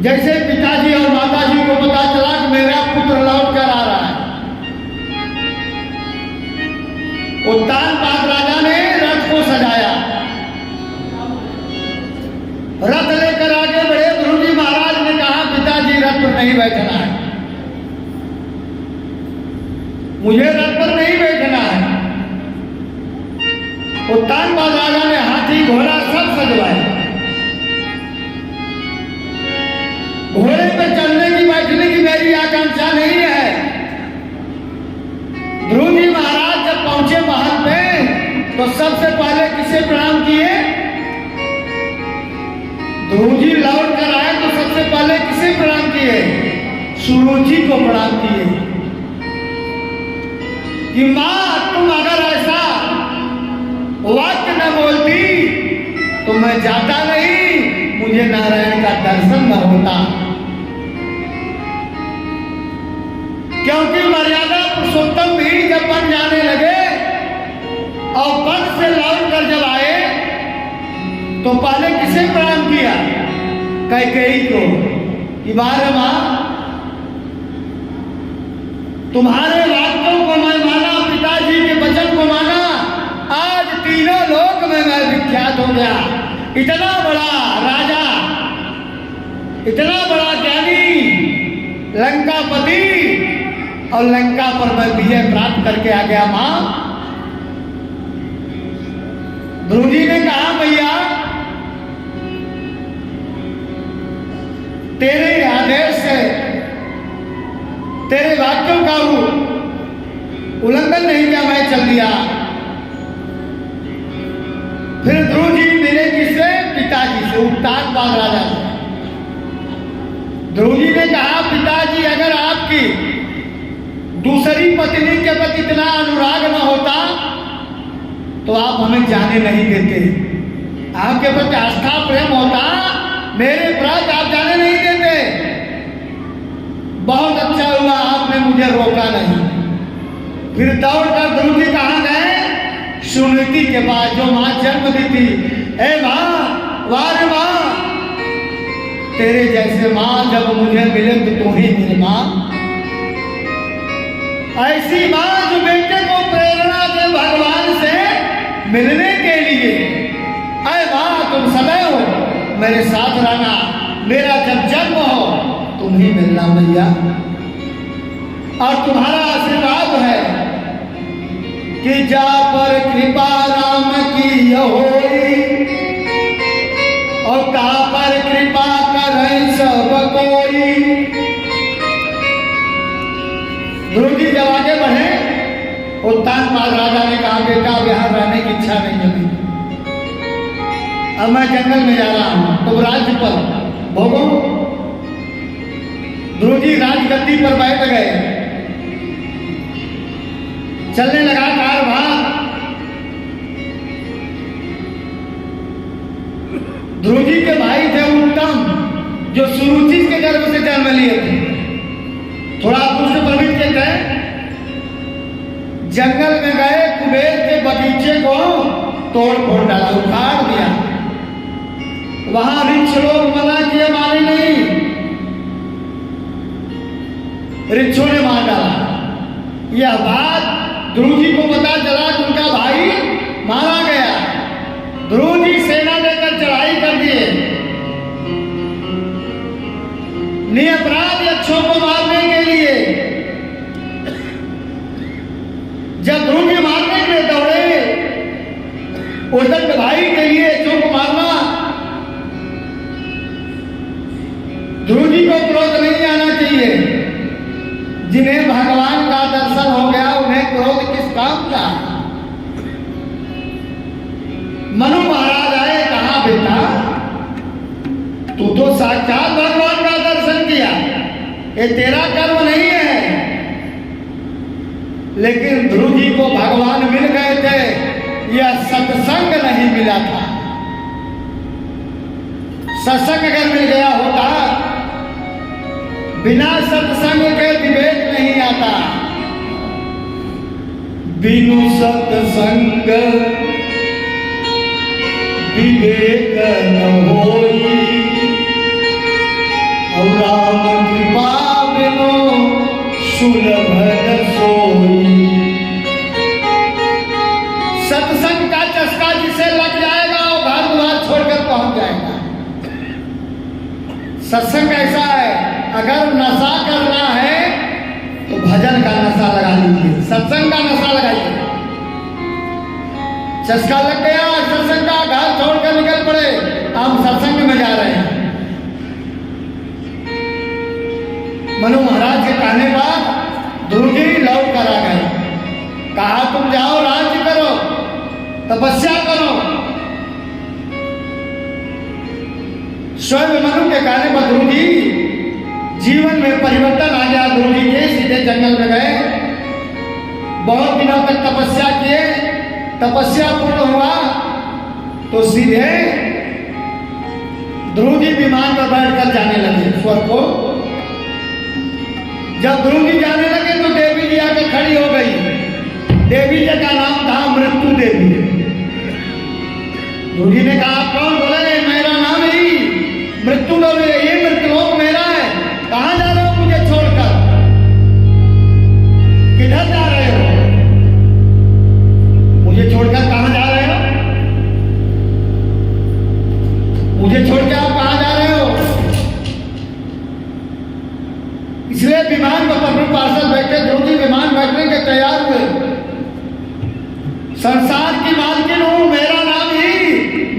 जैसे पिताजी और माताजी को पता चला कि मेरा पुत्र लौट कर आ रहा है, उत्तानपाद राजा ने रथ को सजाया, रथ लेकर आगे बढ़े। ध्रुव जी महाराज ने कहा पिताजी रथ पर नहीं बैठना है, मुझे रथ पर नहीं बैठना है। उत्तानपाद राजा ने हाथी घोड़ा सब सजवाए, घोड़े पे चलने की बैठने की मेरी आकांक्षा नहीं है। ध्रुव जी महाराज जब पहुंचे महल पे तो सबसे पहले किसे प्रणाम किए? ध्रुव जी लौट कर आए तो सबसे पहले किसे प्रणाम किए? सुरुचि को प्रणाम किए कि मां तुम अगर ऐसा वाक्य न बोलती तो मैं जाता नहीं, मुझे नारायण का दर्शन न होता। क्योंकि मर्यादा पुरुषोत्तम भी जब बन जाने लगे और वन से लौट कर जब आए तो पहले किसे प्रणाम किया? कैकेयी को कि बारे मां तुम्हारे वाक्यों को मैं माना, पिताजी के वचन को माना, आज तीनों लोक में मैं विख्यात हो गया। इतना बड़ा राजा, इतना बड़ा ज्ञानी, लंकापति, और लंका पर मैं विजय प्राप्त करके आ गया। मां ध्रुव जी ने कहा भैया तेरे आदेश से तेरे वाक्यों का उल्लंघन नहीं किया, मैं चल दिया। फिर ध्रुव जी मिले किससे? पिताजी से, उत्तानपाद राजा से। ध्रुव जी ने कहा पिताजी अगर आपकी दूसरी पत्नी के प्रति इतना अनुराग न होता तो आप हमें जाने नहीं देते। आपके प्रति आस्था प्रेम होता, मेरे प्रति आप जाने नहीं देते। बहुत अच्छा हुआ आपने मुझे रोका नहीं। फिर दौड़कर ध्रुव जी कहां गए? सुनीति के पास, जो मां जन्म दी थी। ए मां, वारे मां, तेरे जैसे मां जब मुझे मिले तो तू ही मेरी मां। ऐसी मां जो बेटे को प्रेरणा दे भगवान से मिलने के लिए। अरे मां तुम सदैव मेरे साथ रहना, मेरा जब जन्म हो तुम ही मिलना भैया। और तुम्हारा आशीर्वाद है कि जा पर कृपा राम की होई और का पर कृपा करे सब कोई। पास राजा ने कहा, बेटा अब यहाँ रहने की इच्छा नहीं है मेरी, अब मैं जंगल में जा रहा हूँ, तुम राज्य पर भोगो। ध्रुव जी राजगद्दी पर बैठ गए, चलने लगा कारभार। ध्रुव जी के भाई थे उत्तम, जो सुरुचि के गर्भ से जन्म लिए थे, थोड़ा पुष्ट प्रवृत्ति के थे। जंगल में गए, कुबेर के बगीचे को तोड़ फोड़ डाला, उखाड़ दिया। वहां वृक्ष लोग मना किए, माने नहीं, वृक्षों ने मार डाला। यह बात ध्रुव जी को पता चला कि उनका भाई मारा गया। ध्रुव जी सेना लेकर चढ़ाई कर दिए, निरपराध यक्षों को मारने के लिए। जब ध्रुव जी मारने के लिए दौड़े, उद्धव भाई के लिए यक्षों को मारना, ध्रुव जी को क्रोध नहीं आना चाहिए। जिन्हें भगवान का दर्शन हो गया, उन्हें क्रोध किस काम का। मनु महाराज आए, कहा बेटा तू तो साक्षात भगवान का दर्शन किया, ये तेरा कर्म नहीं है। लेकिन ध्रुव जी को भगवान मिल गए थे, यह सत्संग नहीं मिला था। सत्संग अगर मिल गया होता, बिना सत्संग के विवेक नहीं आता। बिनु सत्संग विवेक न होई, और राम कृपा बिनु सुलभ न सोई। सत्संग का चस्का जिसे लग जाएगा, वो घर द्वार छोड़कर पहुंच जाएगा। सत्संग ऐसा है, अगर नशा करना है तो भजन का नशा लगा लीजिए, सत्संग का नशा लगाइए। चस्का लग गया सत्संग का, घर छोड़कर निकल पड़े, हम सत्संग में जा रहे हैं। मनु महाराज के कहने पर ध्रुव जी लौट कर आ गए, कहा तुम जाओ राज्य करो, तपस्या करो। स्वयं मनु के कहने पर ध्रुव जी जीवन में परिवर्तन आ गया। ध्रुव जी के सीधे जंगल में गए, बहुत दिनों तक तपस्या किए। तपस्या पूर्ण हुआ तो सीधे ध्रुव जी विमान पर बैठकर जाने लगे स्वर्ग को। जब ध्रुव जी जाने लगे तो देवी जी आकर खड़ी हो गई। देवी जी का नाम था मृत्यु देवी। ध्रुव जी ने कहा कौन? बोले मेरा नाम ही मृत्यु देवी, ये मृत्युलोक मेरा है। कहां जा रहे हो मुझे छोड़कर? किधर जा रहे हो? मुझे छोड़कर कहां जा रहे हो? मुझे छोड़कर आप कहां जा रहे हो? इसलिए विमान पर प्रभु पार्षद बैठे, ध्रुव जी विमान बैठने के तैयार हुए। संसार की मालकिन हूं, मेरा नाम ही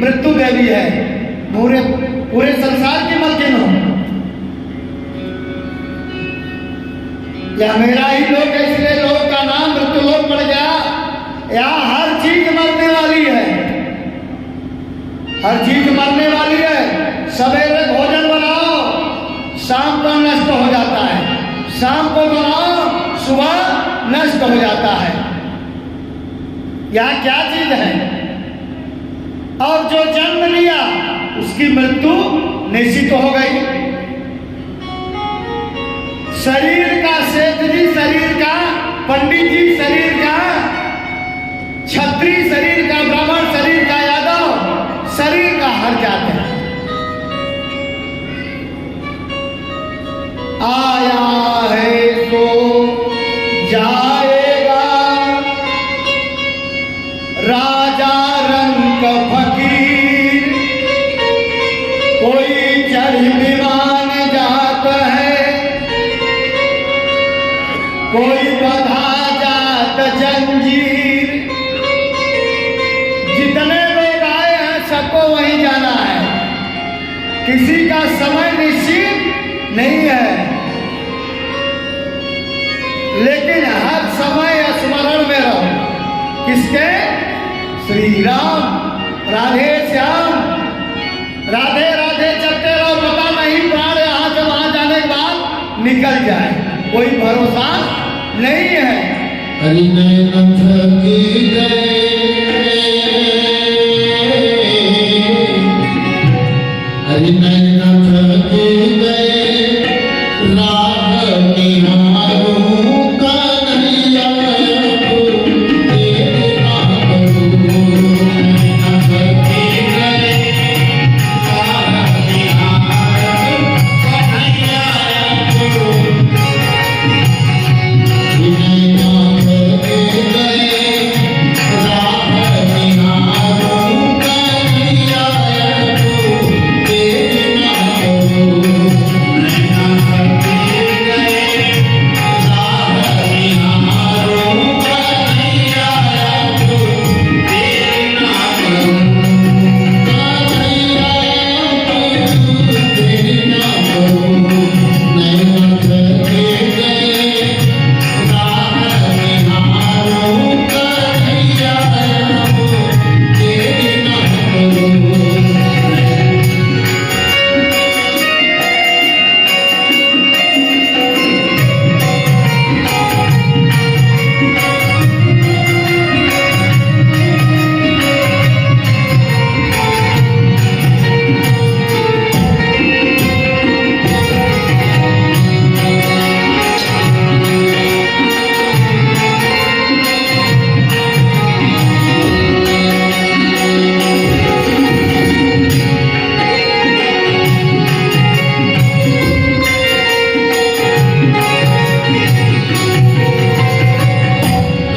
मृत्यु देवी है, पूरे संसार की मालकिन हूं। या मेरा ही लोक है, इसलिए लोक का नाम मृत्यु लोक पड़ गया। यहाँ हर चीज मरने वाली है, हर चीज मरने वाली है। सवेरे भोजन बनाओ, शाम को नष्ट हो जाता है, शाम को बनाओ, सुबह नष्ट हो जाता है। यहाँ क्या चीज है? और जो जन्म लिया उसकी मृत्यु निश्चित हो गई। शरीर का सेठ जी शरीर का, पंडित जी शरीर का, क्षत्रिय शरीर का, ब्राह्मण शरीर का, यादव शरीर का हर जात है। आया है तो जाएगा, राजा रंग फकीर। कोई चढ़ विमान जात है, कोई बधा जात जंजीर। जितने लोग आए हैं सबको वहीं जाना है, किसी का समय निश्चित नहीं है। लेकिन हर समय स्मरण में रहो, किसके? श्री राम। राधे श्याम, राधे राधे चलते रहो, पता नहीं प्राण यहाँ से वहां जाने के बाद निकल जाए, कोई भरोसा नहीं है। हरिनाथ की जय, हरिनाथ की जय, राम निहारो कन्हैया को तेरे नाम करो। हरिनाथ की जय, राम निहारो कन्हैया को, हरिनाथ की जय, राम निहारो कन्हैया को तेरे नाम करो। हरिनाथ की जय, राम निहारो कन्हैया को तेरे नाम करो। कन्हैया को तेरे नाम करो। हरिनाथ की जय, राम निहारो कन्हैया को तेरे नाम करो।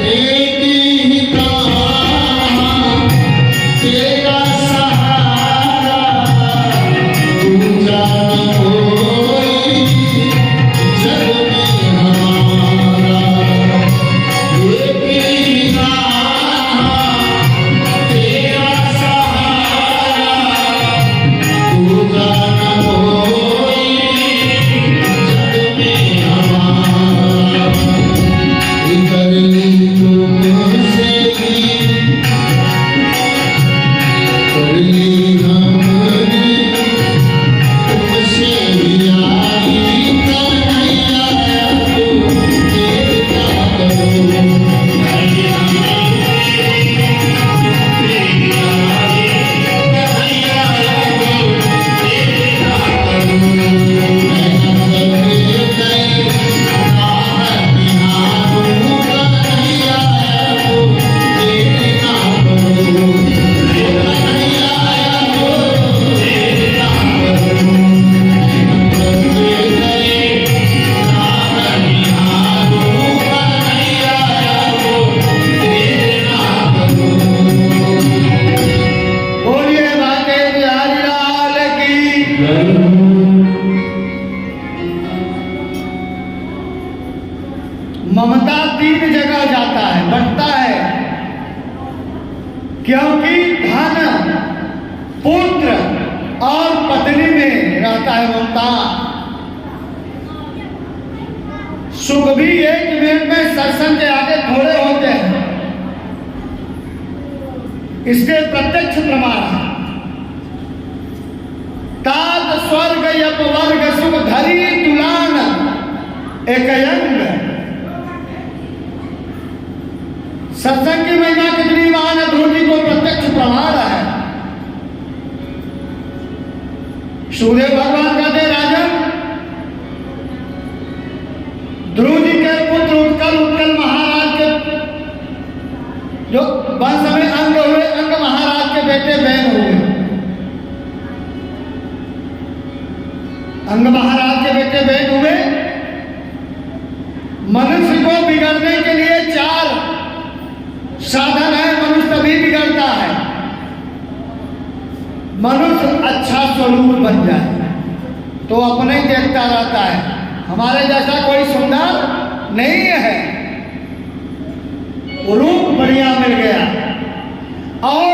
एक ही काम तेरा सहारा, दूजा न कोई जग में हमारा। एक ही काम तेरा सहारा, दूजा न कोई जग में हमारा। कर ली तुमसे कर ली हमने तुमसे यारी, कन्हैया को तेरा करो। बोलिए बाके बिहारी लाल की। ममता तीन जगह जाता है, बढ़ता है, क्योंकि धन, पुत्र और पत्नी में रहता है ममता। सुख भी एक मिनट में सत्संग के आगे थोड़े होते हैं, इसके प्रत्यक्ष प्रमाण है। तात स्वर्ग अपवर्ग सुख धरी तुलान एक अंग। सत्संग की महिमा कितनी महान है, ध्रुव जी को प्रत्यक्ष प्रमाण है। सूर्य भगवान कहते राजन, ध्रुव जी के पुत्र उत्कल महाराज के जो वंश में अंग हुए, अंग महाराज के बेटे बहन हुए। अंग महाराज के बेटे बहन हुए। मनुष्य को बिगड़ने के लिए चार साधन है, मनुष्य तभी बिगड़ता है। मनुष्य अच्छा स्वरूप बन जाए तो अपने ही देखता रहता है, हमारे जैसा कोई सुंदर नहीं है, रूप बढ़िया मिल गया। और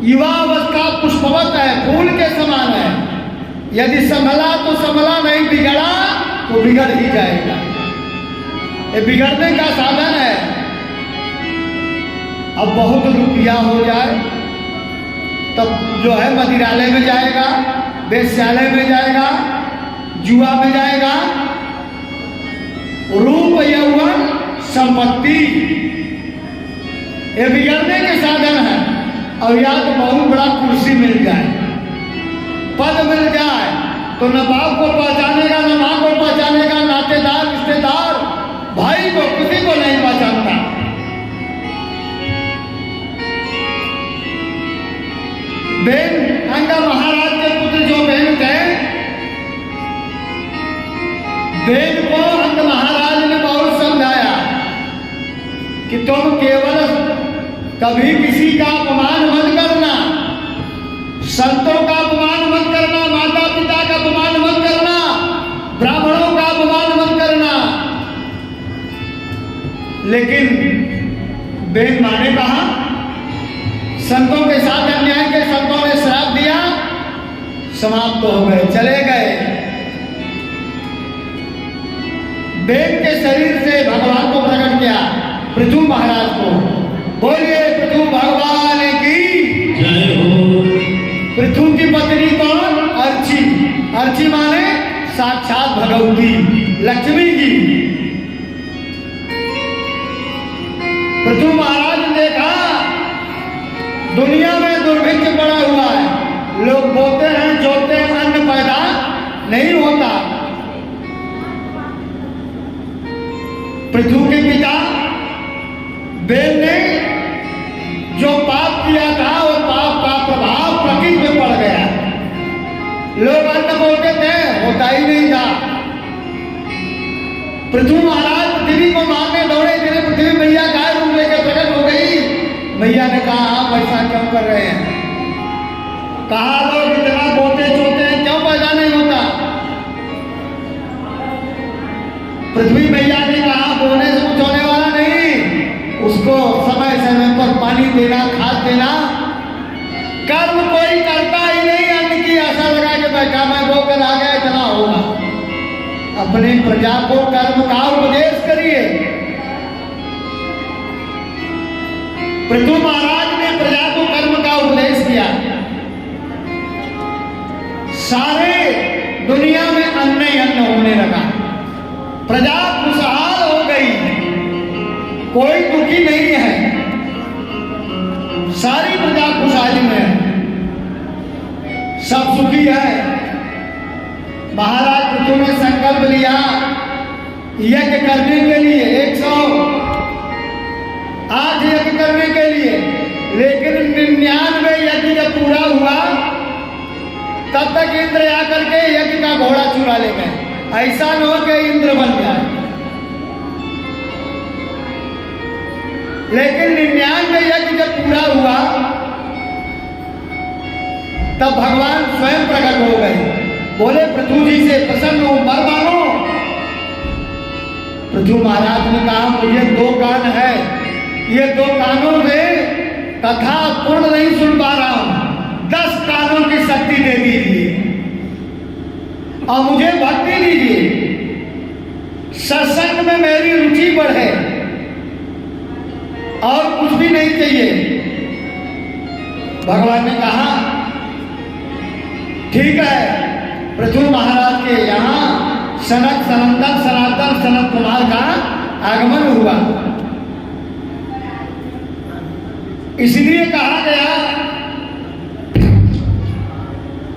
युवावस्था पुष्पवत है, फूल के समान है। यदि संभला तो संभला, नहीं बिगड़ा तो बिगड़ ही जाएगा। ये बिगड़ने का साधन है। अब बहुत रुपया हो जाए तब जो है मदिरालय में जाएगा, वेश्यालय में जाएगा, जुआ में जाएगा। रूप यौवन संपत्ति ये बिगड़ने के साधन है। और या तो बहुत बड़ा कुर्सी मिल जाए, पद मिल जाए तो न बाप को पहचानेगा, न माँ को पहचानेगा, नातेदार रिश्तेदार भाई को किसी को नहीं पहचानता। बेन अंगा महाराज के पुत्र जो बेन थे, बेन को अंग महाराज ने बहुत समझाया कि तुम केवल कभी किसी का अपमान मत करना, संतों का अपमान मत करना, माता पिता का अपमान मत करना, ब्राह्मणों का अपमान मत करना। लेकिन बेन माने कहा, संतों के साथ अन्याय के संतों ने श्राप दिया, समाप्त हो गए, चले गए। बेन के शरीर से भगवान को प्रकट किया, पृथु महाराज को। बोलिए पृथु भगवान की जय हो। पृथु की पत्नी कौन? अर्ची। अर्ची माने साक्षात भगवती लक्ष्मी जी। पृथु महाराज ने देखा दुनिया में दुर्भिक्ष पड़ा हुआ है, लोग बोते हैं जोते हैं, अन्न पैदा नहीं होता। पृथु के पिता बेन ने जो पाप किया था वो पाप का प्रभाव प्रकृति में पड़ गया। लोग अन्न बोलते थे, होता ही नहीं था। पृथु महाराज पृथ्वी को मारने दौड़े, जिन्हें पृथ्वी मैया गाय रूप लेकर प्रकट हो गई। मैया ने कहा आप ऐसा क्यों कर रहे हैं? कहा लोग इतना बोते चोते हैं, क्यों पैदा नहीं होता? पृथ्वी मैया ने कहा बोने से कुछ होने वाला नहीं, उसको समय समय पर पानी देना, खाद देना। कर्म कोई करता ही नहीं, अन्न की आशा लगा के बैठा मैं वो कर आ गया इतना होगा। अपने प्रजा को कर्म का उपदेश करिए। पृथु महाराज ने प्रजा को कर्म का उपदेश किया। सारे दुनिया में अन्न ही अन्न होने लगा, प्रजा खुशहाल हो गई, कोई दुखी नहीं है, सारी प्रजा खुशहाली में है, सब सुखी है। महाराज पृथु ने संकल्प लिया यज्ञ करने के लिए, 108 यज्ञ करने के लिए। लेकिन 99 यज्ञ जब पूरा हुआ तब तक इंद्र आकर के यज्ञ का घोड़ा चुरा ले गए। ऐसा न हो कि इंद्र बन जाए। लेकिन 99 यज्ञ जब पूरा हुआ तब भगवान स्वयं प्रकट हो गए। बोले पृथु जी से प्रसन्न हो, वर मानो। पृथु महाराज ने कहा मुझे 2 कान है, ये 2 कानों से कथा पूर्ण नहीं सुन पा रहा हूं, 10 कानों की शक्ति दे दीजिए और मुझे भक्ति दीजिए, सत्संग में मेरी रुचि बढ़े और कुछ भी नहीं चाहिए। भगवान ने कहा ठीक है। पृथु महाराज के यहाँ सनक सनंदन सनातन सनत कुमार का आगमन हुआ। इसलिए कहा गया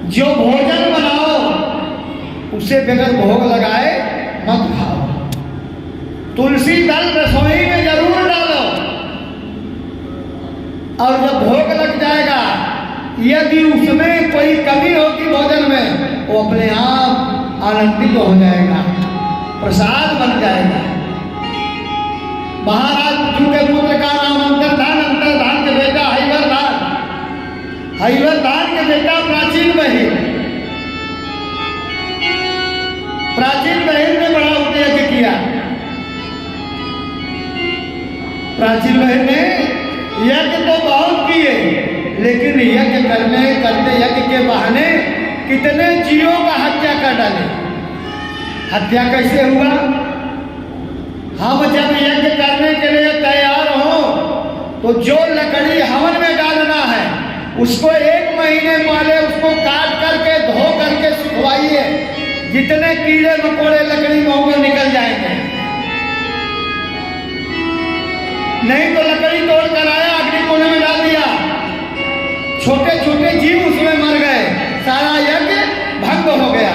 जो भोजन बनाओ उसे बगैर भोग लगाए मत खाओ। तुलसी दल रसोई में जरूर डालो और जब भोग लग जाएगा यदि उसमें कोई कमी होगी भोजन में वो अपने आप आनंदित हो जाएगा, प्रसाद बन जाएगा। महाराज पृथु के पुत्र का नाम अंतर्धान, अंतर्धान के बेटा हरिवरदान, हरिवरदान के बेटा प्राचीन बहिर। प्राचीन बहिर ने बड़ा यज्ञ किया। प्राचीन बहिर ने यज्ञ तो बहुत किए, लेकिन यज्ञ करते यज्ञ के बहाने कितने जीवों का हत्या कर डाले। हत्या कैसे हुआ? हम जब यज्ञ करने के लिए तैयार हो तो जो लकड़ी हवन में डालना है उसको 1 महीने पहले उसको काट करके धो करके सुखवाइए। जितने कीड़े मकोड़े लकड़ी में होंगे निकल जाएंगे। नहीं तो लकड़ी तोड़ कर आया, अग्नि कुंड में डाल दिया, छोटे छोटे जीव उसमें मर गए, सारा यज्ञ भंग हो गया।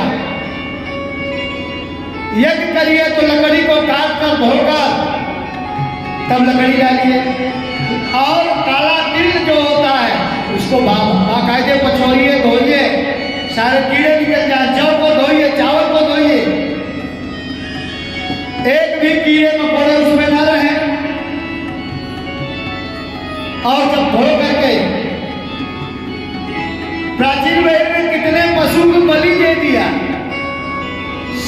यज्ञ करिए तो लकड़ी को काट कर धोकर तब लकड़ी डालिए। और काला तिल जो होता है उसको बाकायदे पछोड़िए, धोइए, सारे कीड़े निकल जाए। जौ को धोइए, चावल को धोइए, एक भी कीड़े मकोड़े उसमें ना रहे। और जब धो करके प्राचीन वेद में कितने पशु को बलि दे दिया।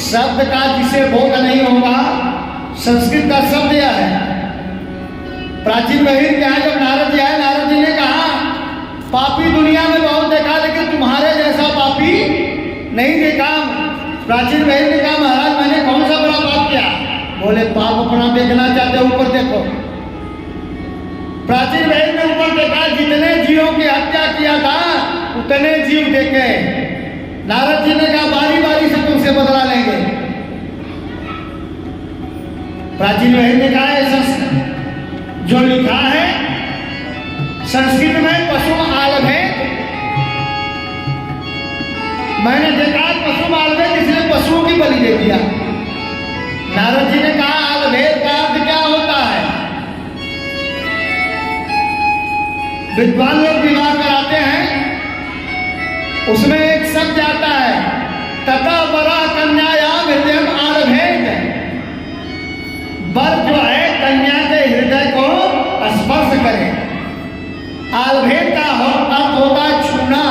शब्द का जिसे बोध नहीं होगा, संस्कृत का शब्द यह है। प्राचीन वेद के यहाँ जब नारद जी आए, नारद जी ने कहा पापी दुनिया में बहुत देखा लेकिन तुम्हारे जैसा पापी नहीं देखा। प्राचीन वेद ने कहा महाराज मैंने कौन सा बड़ा पाप किया? बोले पाप अपना देखना चाहते हो ऊपर देखो। प्राचीन वेद में ऊपर देखा, जितने जीवों की हत्या किया था उतने जीव देखे। नारद जी ने कहा बारी बारी से तुमसे बदला लेंगे। प्राचीन वेद ने कहा ऐसा जो लिखा है संस्कृत में पशु आलभेद, मैंने देखा पशु आलभेद इसलिए पशुओं की बलि दे दिया। नारद जी ने कहा आलभेद का अर्थ क्या होता है? विद्वान लोग विवाह कराते हैं, उसमें एक शब्द आता है तथा बरा कन्यायाम हृदय आलभेद। वर जो है कन्या के हृदय को स्पर्श करे। आलभेद का अर्थ होता है छूना,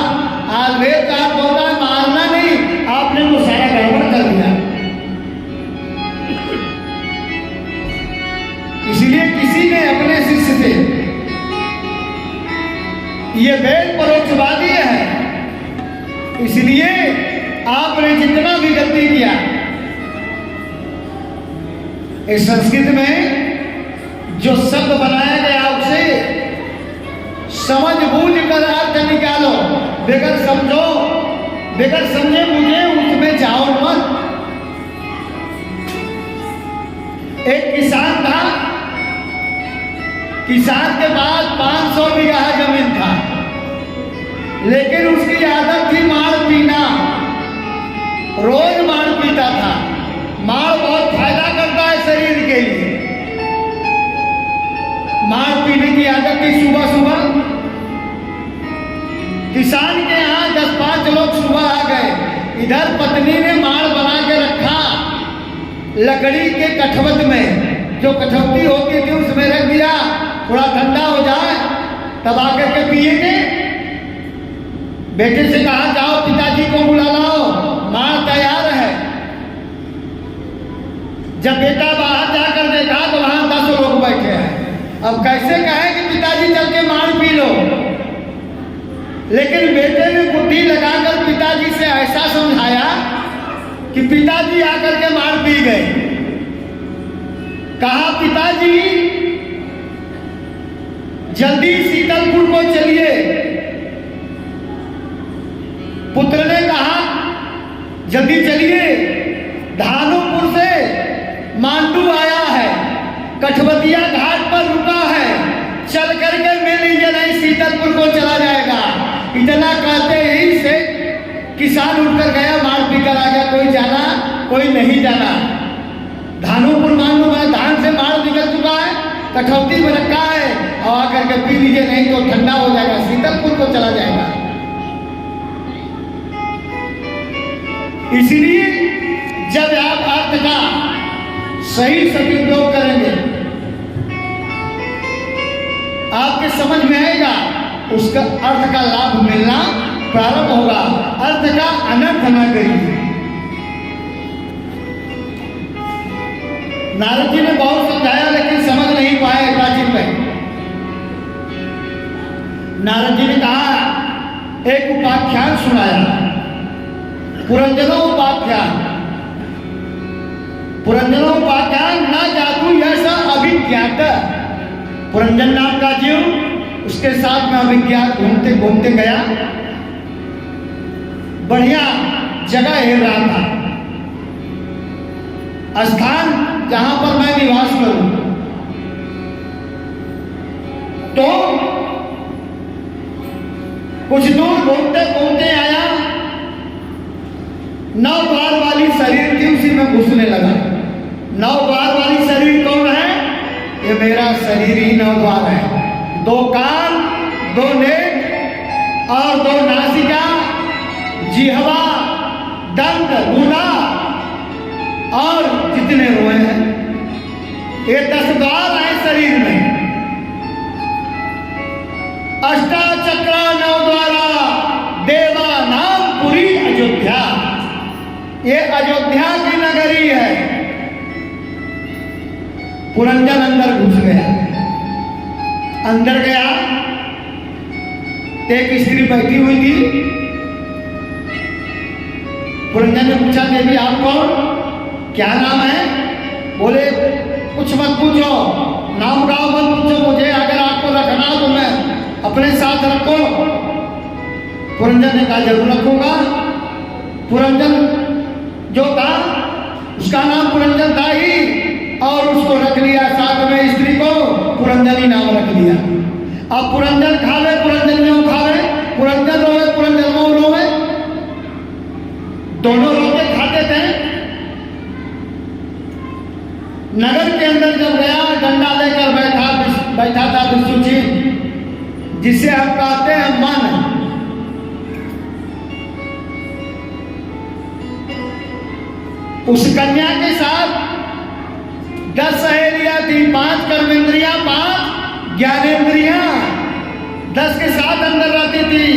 आलभेद का अर्थ होता है मारना नहीं, आपने वो सारा गड़बड़ कर दिया। इसलिए किसी ने अपने शिष्य से, ये वेद परोक्षवादी है, इसलिए आपने जितना भी गलती किया इस संस्कृत में जो शब्द बनाया गया उसे समझ बूझ कर अर्थ निकालो। बगैर समझो, बगैर समझे मुझे उसमें जाओ मत। एक किसान था, किसान के पास 500 बीघा जमीन था, लेकिन उसकी आदत थी मार पीना, रोज मार पीता था। मार बहुत फायदा करता है शरीर के लिए। मार पीने की आदत थी सुबह सुबह। किसान के यहाँ 10-5 लोग सुबह आ गए। इधर पत्नी ने मार बना के रखा लकड़ी के कठवत में, जो कठौती होती थी उसमें रख दिया, थोड़ा ठंडा हो जाए तब आकर के पिएंगे। बेटे से कहा जाओ पिताजी को बुला लाओ, मार तैयार है। जब बेटा बाहर जाकर देखा तो वहां 10 लोग बैठे हैं। अब कैसे कहें कि पिताजी चल के मार पी लो, लेकिन बेटे ने बुद्धि लगाकर पिताजी से ऐसा समझाया कि पिताजी आकर के मार पी गए। कहा पिताजी जल्दी शीतलपुर को चलिए। पुत्र ने कहा जल्दी चलिए, धानुपुर से मांडू आया है, कठवतिया घाट पर रुका है, चल करके मिल लीजिए नहीं शीतलपुर को चला जाएगा। इतना कहते ही से किसान उठकर गया, मार पी कर आ गया। कोई जाना कोई नहीं जाना। धानुपुर मांडू में धान से मार निकल चुका है, कठौती में रखा है, और आकर के पी लीजिए नहीं तो ठंडा हो जाएगा, शीतलपुर को चला जाएगा। इसलिए जब आप अर्थ का सही सदुपयोग करेंगे आपके समझ में आएगा, उसका अर्थ का लाभ मिलना प्रारंभ होगा। अर्थ का अनर्थ न करिए। नारद जी ने बहुत समझाया लेकिन समझ नहीं पाए प्राचीन में। नारद जी ने कहा एक उपाख्यान सुनाया, पुरंजनो उपाख्यान। पुरंजनो उपाख्यान ना जादू अभिज्ञात पुरंजन नाम का जीव, उसके साथ में अभिज्ञात घूमते घूमते गया। बढ़िया जगह हेर रहा था, स्थान जहां पर मैं निवास करूं। तो कुछ दूर घूमते घूमते आया, नौ बार वाली शरीर थी, उसी में घुसने लगा। नौ बार वाली शरीर कौन है? ये मेरा शरीर ही नौ बार है। दो कान, दो नेत्र और दो नासिका, जिह्वा, दंत, गूदा और जितने रोए हैं, ये 10 द्वार हैं शरीर में। अष्टाचक्र नौ द्वारा देवा नाम पुरी अयोध्या, ये अयोध्या की नगरी है। पुरंजन अंदर घुस गया। अंदर गया, एक स्त्री बैठी हुई थी। पुरंजन ने पूछा, देवी आप कौन, क्या नाम है? बोले कुछ मत पूछो, नाम गाँव मत पूछो मुझे, अगर आपको रखना तो मैं अपने साथ रखो। पुरंजन ने कहा जरूर रखूंगा। पुरंजन जो था उसका नाम पुरंजन था ही, और उसको रख लिया, साथ में स्त्री को पुरंजन ही नाम रख दिया। अब पुरंजन खावे, पुरंजन यूं खावे, पुरंजन रोवे, पुरंजन वो रोवे, दोनों रोते खाते थे। नगर के अंदर जब गया, डंडा लेकर बैठा था विष्णुजी, जिसे हम कहते हैं मन। उस कन्या के साथ 10 सहेलियां थी, 5 कर्मेंद्रियां, 5 ज्ञानेंद्रियां, 10 के साथ अंदर रहती थी।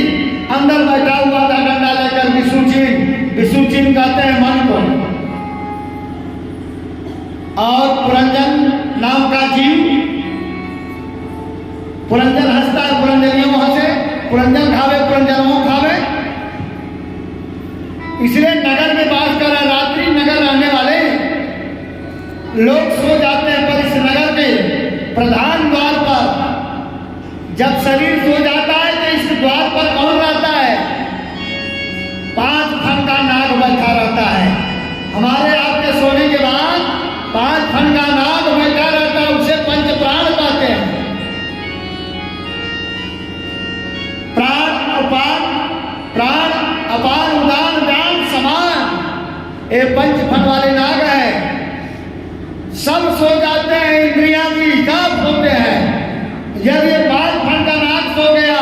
अंदर बैठा हुआ था डंडा लेकर विष्णुचिन कहते हैं मन को। और पुरंजन नाम का जीव, पुरंजन हंसता है, पुरंजनियों हंसे, पुरंजन खावे, पुरंजन वो खावे। इसलिए नगर में बात कर रहे, रात्रि नगर रहने वाले लोग सो जाते हैं, पर इस नगर के प्रधान द्वार पर जब शरीर सो जाता है तो इस द्वार पर कौन रहता है? 5 फन का नाग बैठा रहता है। हमारे आपके सोने के बाद 5 फन का नाग बैठा रहता है, उसे पंच प्राण कहते हैं। प्राण अपान उदान दान समान, ये पंच फन वाले नाग है। सब सो जाते हैं, इंद्रियां भी सब सोते हैं। जब ये 5 फन का नाग सो गया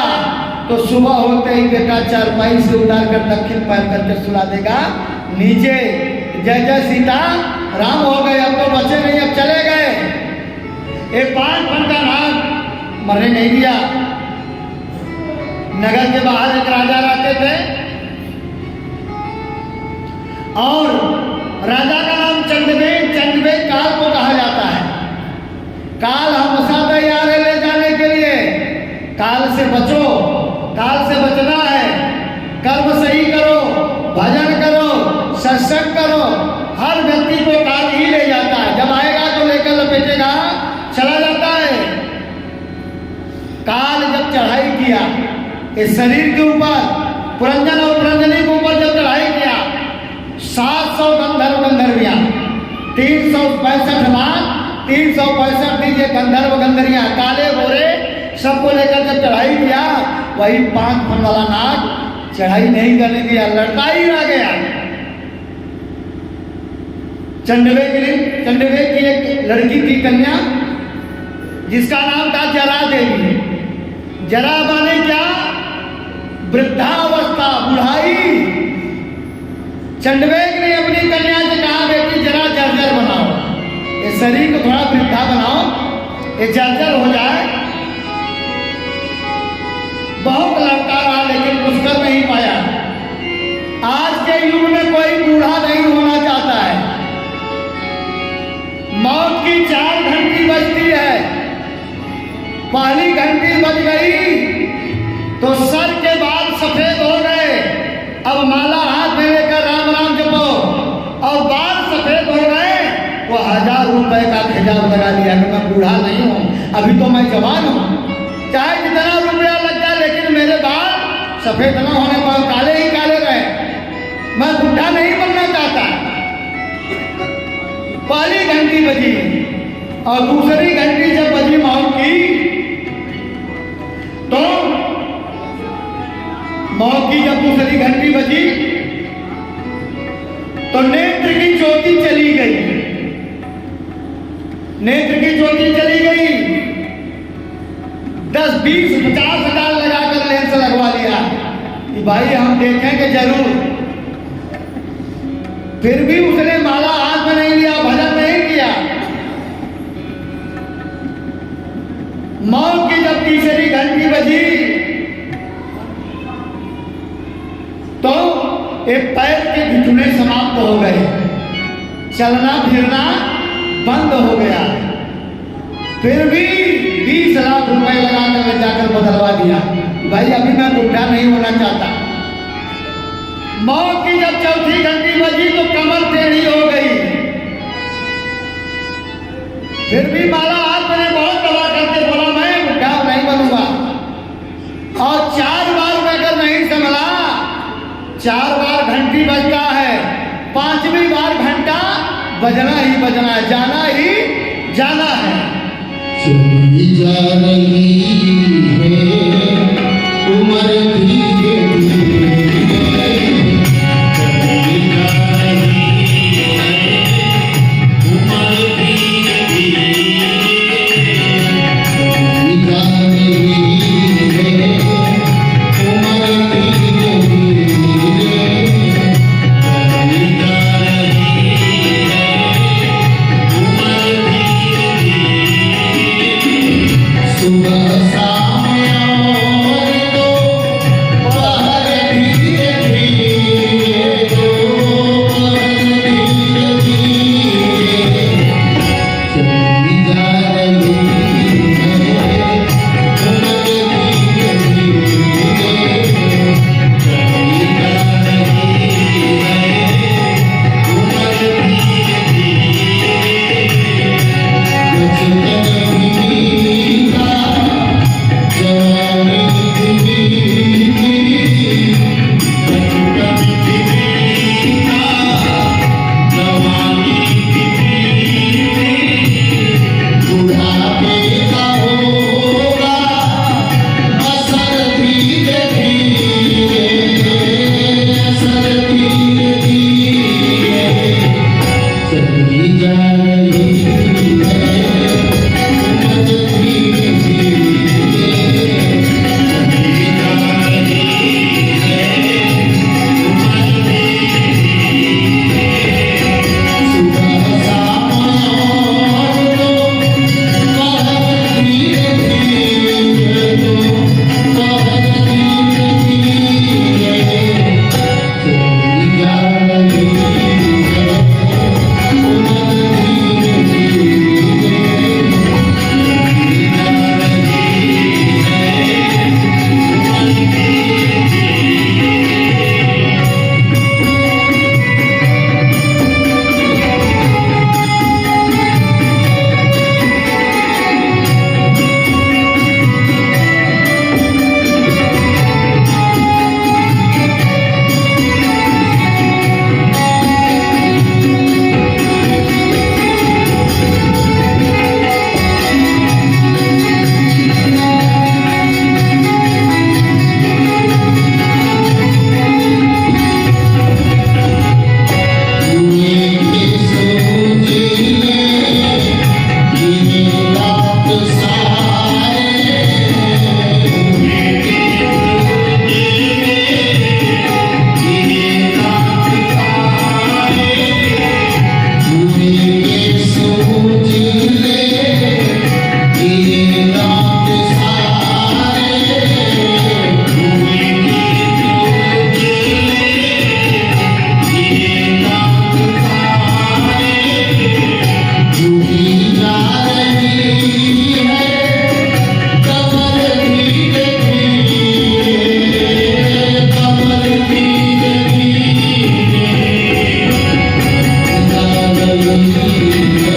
तो सुबह होते ही बेटा चारपाई से उतार कर दक्षिण पैर करके सुला देगा नीचे। जय जय सीता राम हो गए, अब तो बचे नहीं, अब चले गए। ये 5 फन का नाग मरने नहीं दिया। नगर के बाहर एक राजा रहते थे, और राजा का नाम चंद्रवेद। चंद्रवेद काल को कहा जाता है। काल हमेशा तैयार है ले जाने के लिए। काल से बचो, काल से बचना है। कर्म सही करो, भजन करो, सत्संग करो। हर व्यक्ति को काल ही ले जाता है, जब आएगा तो लेकर लपेटेगा, चला जाता है। काल जब चढ़ाई किया इस शरीर के ऊपर, पुरंजन और पुरंजनी के ऊपर जब चढ़ाई किया, 700 गंधर्व गंधर्वियां, 365 मान, 365 दीजिए गंधर्व गंधर्वियां, काले गोरे सबको लेकर जब चढ़ाई किया, वही 5 फन वाला नाग चढ़ाई नहीं करने दिया, लड़का ही रह गया। चंडवेद की एक लड़की थी कन्या, जिसका नाम था जरा देवी। जरा माने क्या? वृद्धावस्था, बुढ़ाई। चंडवेद ने अपनी कन्या से कहा, बेटी जरा जर्जर बनाओ, ये शरीर को थोड़ा वृद्धा बनाओ, ये जर्जर हो जाए। बहुत लड़का रहा लेकिन कुछ कर नहीं पाया। आज के युग में कोई बूढ़ा नहीं होना चाहता है। मौत की 4 घंटी बजती है, पहली घंटी बज गई तो सर के बाल सफेद हो गए। अब माला हाथ में लेकर राम राम जपो, और बाल सफेद हो गए वो 1000 रुपए का खिजाब लगा लिया कि मैं बूढ़ा नहीं हूँ, अभी तो मैं जवान हूँ, चाहे कितना रुपया लग जाए लेकिन मेरे बाल सफेद न होने पर काले ही काले रहे, मैं बूढ़ा नहीं बनना चाहता। पहली घंटी बजी और दूसरी घंटी जब बजी मौत की, तो मौत की जब दूसरी घंटी बजी तो नेत्र की ज्योति चली गई, नेत्र की ज्योति चली गई। 10, 20, 50 हजार लगाकर लेंस लगवा लिया कि भाई हम देखेंगे जरूर, फिर भी उसने माला हाथ में नहीं लिया, भजन नहीं किया। मौत की जब तीसरी घंटी बजी तो एक पैर के घुटने समाप्त हो गए, चलना फिरना बंद हो गया। फिर भी 20 लाख रुपए लगाकर जाकर बदलवा दिया, भाई अभी मैं बूढ़ा नहीं होना चाहता। मौत की जब चौथी घंटी बजी तो कमर टेढ़ी हो गई, फिर भी माला हाथ में बहुत दबा करके बोला मैं बूढ़ा नहीं बनूंगा। और 4 बार अगर नहीं संभला, 4 बार घंटी बजता है, 5वीं बार घंटा बजना ही बजना है, जाना ही जाना है। चली जा रही है उम्र धीरे धीरे, चली जा रही है उम्र धीरे धीरे, चली जा रही है उम्र धीरे धीरे, चली जा रही है उम्र धीरे धीरे। सुबह शाम और दोपहर धीरे धीरे, दोपहर धीरे धीरे, चली जा रही है उम्र धीरे धीरे, चली जा रही है उम्र धीरे धीरे। बचपन बीता जवानी बीती, बचपन बीता जवानी बीती, बुढ़ापे का होगा असर धीरे धीरे, असर धीरे धीरे, चली जा रही है उम्र धीरे धीरे, चली जा रही है उम्र धीरे धीरे। सुबह शाम और दोपहर धीरे धीरे, दोपहर धीरे धीरे, चली जा रही है उम्र धीरे धीरे, चली जा रही है उम्र धीरे धीरे। Thank you.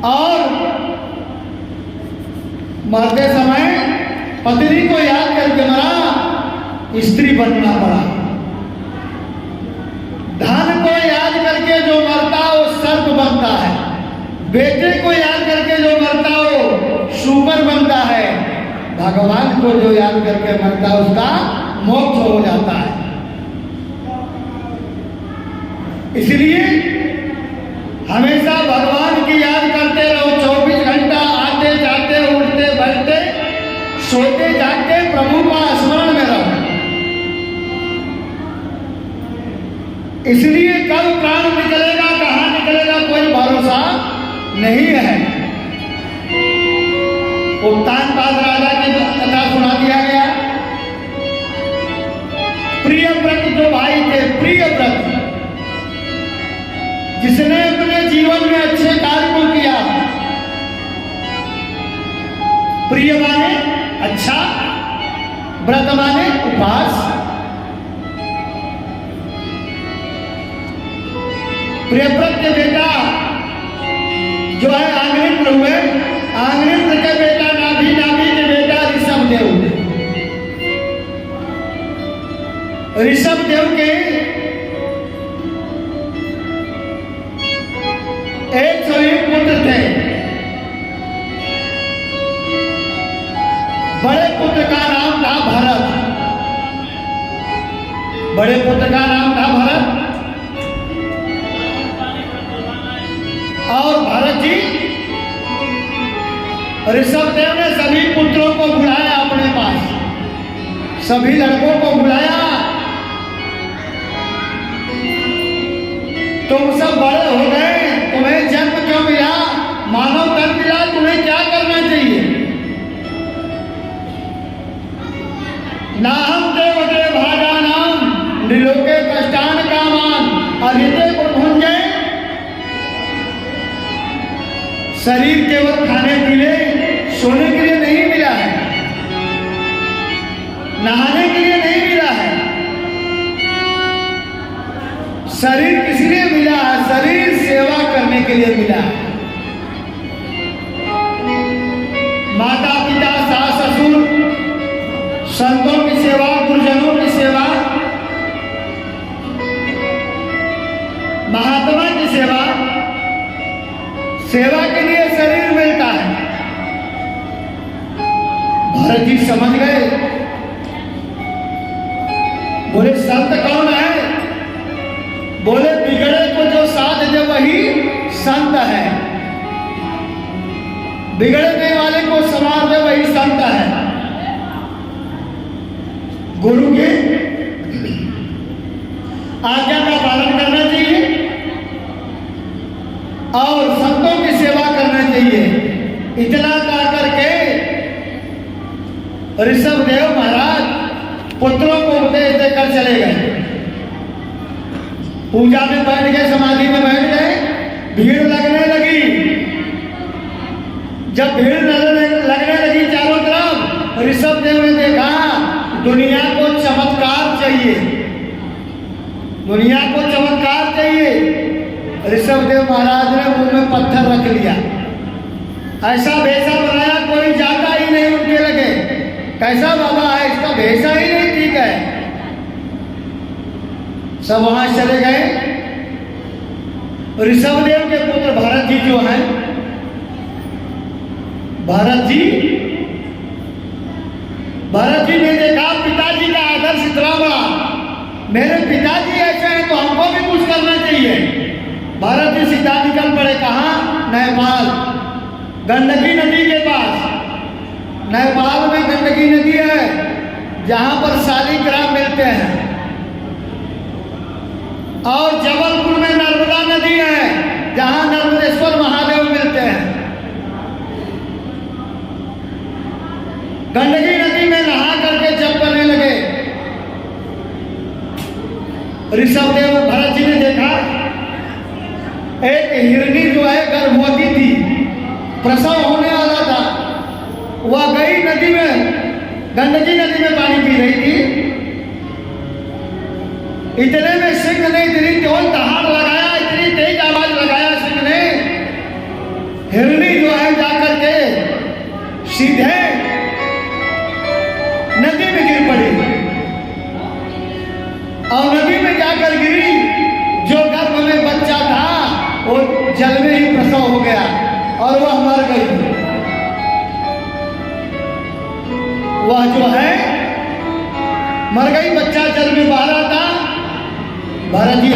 और मरते समय पत्नी को याद करके मरा, स्त्री बनना पड़ा। धन को याद करके जो मरता वो सर्प बनता है, बेटे को याद करके जो मरता वो शूकर बनता है, भगवान को जो याद करके मरता उसका मोक्ष हो जाता है। इसलिए हमेशा भगवान की याद करते रहो। 24 घंटा आते जाते उठते बैठते सोते जागते प्रभु का स्मरण में रहो। इसलिए कब प्राण निकलेगा कहाँ निकलेगा कोई भरोसा नहीं है। उपतानपाद राजा की कथा सुना दिया गया। प्रियव्रत जो भाई थे, प्रियव्रत जिसने अपने जीवन में अच्छे कार्य को किया। प्रिय माने अच्छा, व्रत माने उपवास। प्रियव्रत के बेटा जो है आंग्रिन्द्र हुए, आंग्रिन्द्र के बेटा नाभि, नाभि के बेटा ऋषभदेव हुए। ऋषभदेव के 101 पुत्र थे। बड़े पुत्र का नाम था भरत। बड़े पुत्र का नाम था भरत। और भरत जी, ऋषभदेव ने सभी पुत्रों को बुलाया अपने पास, सभी लड़कों को बुलाया। तुम सब बड़े हो गए, तुम्हें जन्म क्यों मिला, मानव तन मिला, तुम्हें क्या करना चाहिए। नाहम देवते भाजानाम निलोके कष्टान कामान अहिते प्रभुंजय। शरीर केवल खाने पीने सोने के लिए नहीं मिला है, नहाने के लिए नहीं मिला है। शरीर किस लिए मिला है? शरीर सेवा करने के लिए मिला है। माता पिता सास ससुर संतों की सेवा, गुरुजनों की सेवा, महात्मा की सेवा, सेवा के लिए शरीर मिलता है। भरत जी समझ गए, बोले संत कौन है? बोले बिगड़े को जो साथ दे वही संत है, बिगड़ने वाले को संवार दे वही संत है। गुरु के आज्ञा का पालन करना चाहिए और संतों की सेवा करना चाहिए। इतना कह करके ऋषभदेव महाराज पुत्रों को उपदेश देकर चले गए। पूजा में बैठ गए, समाधि में बैठ गए, भीड़ लगने लगी। जब भीड़ लगने लगी चारों तरफ, ऋषभदेव ने देखा दुनिया को चमत्कार चाहिए, दुनिया को चमत्कार चाहिए। ऋषभदेव महाराज ने मुंह में पत्थर रख लिया, ऐसा भेषा बनाया कोई जाता ही नहीं उनके लगे। कैसा बाबा है, इसका भेषा ही नहीं ठीक है। सब वहां चले गए। ऋषभदेव के पुत्र भरत जी जो हैं, भरत जी ने देखा पिताजी का आदर्श इतना बड़ा, मेरे पिताजी ऐसे हैं तो हमको भी कुछ करना चाहिए। भरत जी सीधा निकल पड़े। कहाँ? नेपाल, गंडकी नदी के पास। नेपाल में गंडकी नदी है जहां पर शालिग्राम मिलते हैं, और जबलपुर में नर्मदा नदी है जहां नर्मदेश्वर महादेव मिलते हैं। गंडकी नदी में नहा करके जप करने लगे। ऋषभदेव भरत जी ने देखा एक हिरनी जो है गर्भवती थी, प्रसव होने वाला था। वह गई नदी में, गंडकी नदी में पानी पी रही थी। इतने में सिंह ने इतनी तेज दहाड़ लगाया, इतनी तेज आवाज लगाया सिंह ने, हिरनी सीधे नदी में गिर पड़ी और नदी में जाकर गिरी। जो गर्भ में बच्चा था वो जल में ही प्रसव हो गया और वह मर गई। वह जो है मर गई, बच्चा जल में बह रहा था। भरत जी